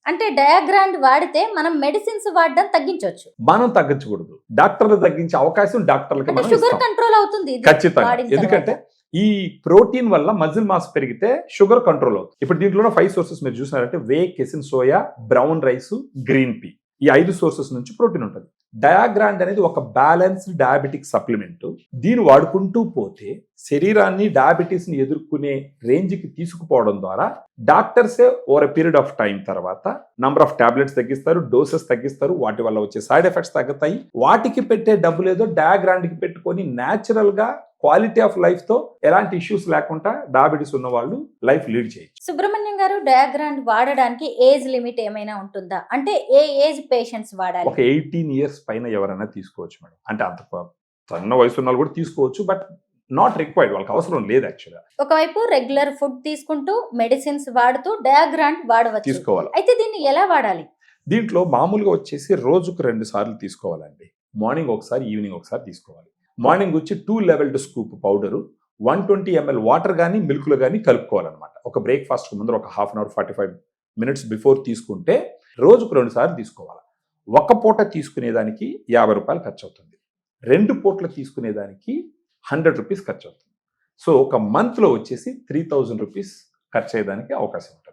అంటే డయాగ్రాండ్ వాడితే మనం మెడిసిన్స్ వాడడం తగ్గించవచ్చు. మనం తగ్గించకూడదు. డాక్టర్లు తగ్గించే అవకాశం డాక్టర్లకి అంటే మనం షుగర్ ఇస్తాం. కంట్రోల్ అవుతుంది ఇది ఖచ్చితంగా. వాడిన ఎందుకంటే తర్వాత. ఈ ప్రోటీన్ వల్ల మజిల్ మాస్ పెరిగితే షుగర్ కంట్రోల్ అవుతుంది. ఇప్పుడు దీంట్లో 5 సోర్సెస్ మీరు చూసినారంటే whey, casein, soya, brown rice, green pea. ఈ 5 సోర్సెస్ నుంచి ప్రోటీన్ ఉంటుంది. డయాగ్రాండ్ అనేది ఒక బ్యాలెన్స్డ్ డయాబెటిక్ సప్లిమెంట్. దీన్ని వాడుకుంటూ పోతే శరీరాన్ని డయాబెటీస్ ని ఎదుర్కొనే రేంజ్ కి తీసుకుపోవడం ద్వారా డాక్టర్సే over a period of time తర్వాత నంబర్ ఆఫ్ టాబ్లెట్స్ తగ్గిస్తారు, డోసెస్ తగ్గిస్తారు, వాటి వల్ల వచ్చే సైడ్ ఎఫెక్ట్స్ తగ్గుతాయి. వాటికి పెట్టే డబ్బులు ఏదో డయాగ్రాండ్ కి పెట్టుకొని న్యాచురల్ గా క్వాలిటీ ఆఫ్ లైఫ్ తో ఎలాంటి ఇష్యూస్ లేకుండా డయాబెటీస్ ఉన్న వాళ్ళు లైఫ్ లీడ్ చేయొచ్చు. సుబ్రహ్మణ్యం గారు, డయాగ్రాండ్ వాడడానికి ఏజ్ లిమిట్ ఏమైనా ఉంటుందా? అంటే ఏ ఏజ్ పేషెంట్స్ వాడాలి? ఒక 18 ఇయర్స్ పైన ఎవరైనా తీసుకోవచ్చు మేడం. అంటే అంత సన్న వయసు ఉన్న వాళ్ళు కూడా తీసుకోవచ్చు, బట్ నాట్ రిక్వైర్డ్, వాళ్ళకి అవసరం లేదు యాక్చువల్గా. ఒకవైపు రెగ్యులర్ ఫుడ్ తీసుకుంటూ మెడిసిన్స్ వాడుతూ డయాగ్రాండ్ వాడవచ్చు. తీసుకోవాలి. అయితే దీన్ని ఎలా వాడాలి? దీంట్లో మామూలుగా వచ్చేసి రోజుకు 2 సార్లు తీసుకోవాలండి. మార్నింగ్ ఒకసారి, ఈవినింగ్ ఒకసారి తీసుకోవాలి. మార్నింగ్ వచ్చి 2 levelled scoop powder 120 ml water కానీ మిల్క్లో కానీ కలుపుకోవాలన్నమాట. ఒక బ్రేక్ఫాస్ట్ ముందర ఒక half an hour 45 minutes before తీసుకుంటే రోజుకు 2 సార్లు తీసుకోవాలి. ఒక పూట తీసుకునేదానికి 50 రూపాయలు ఖర్చు అవుతుంది. 2 పూటలు తీసుకునేదానికి 100 రూపీస్ ఖర్చు అవుతుంది. సో ఒక మంత్లో వచ్చేసి 3000 రూపీస్ ఖర్చు అయ్యేదానికి అవకాశం ఉంటుంది.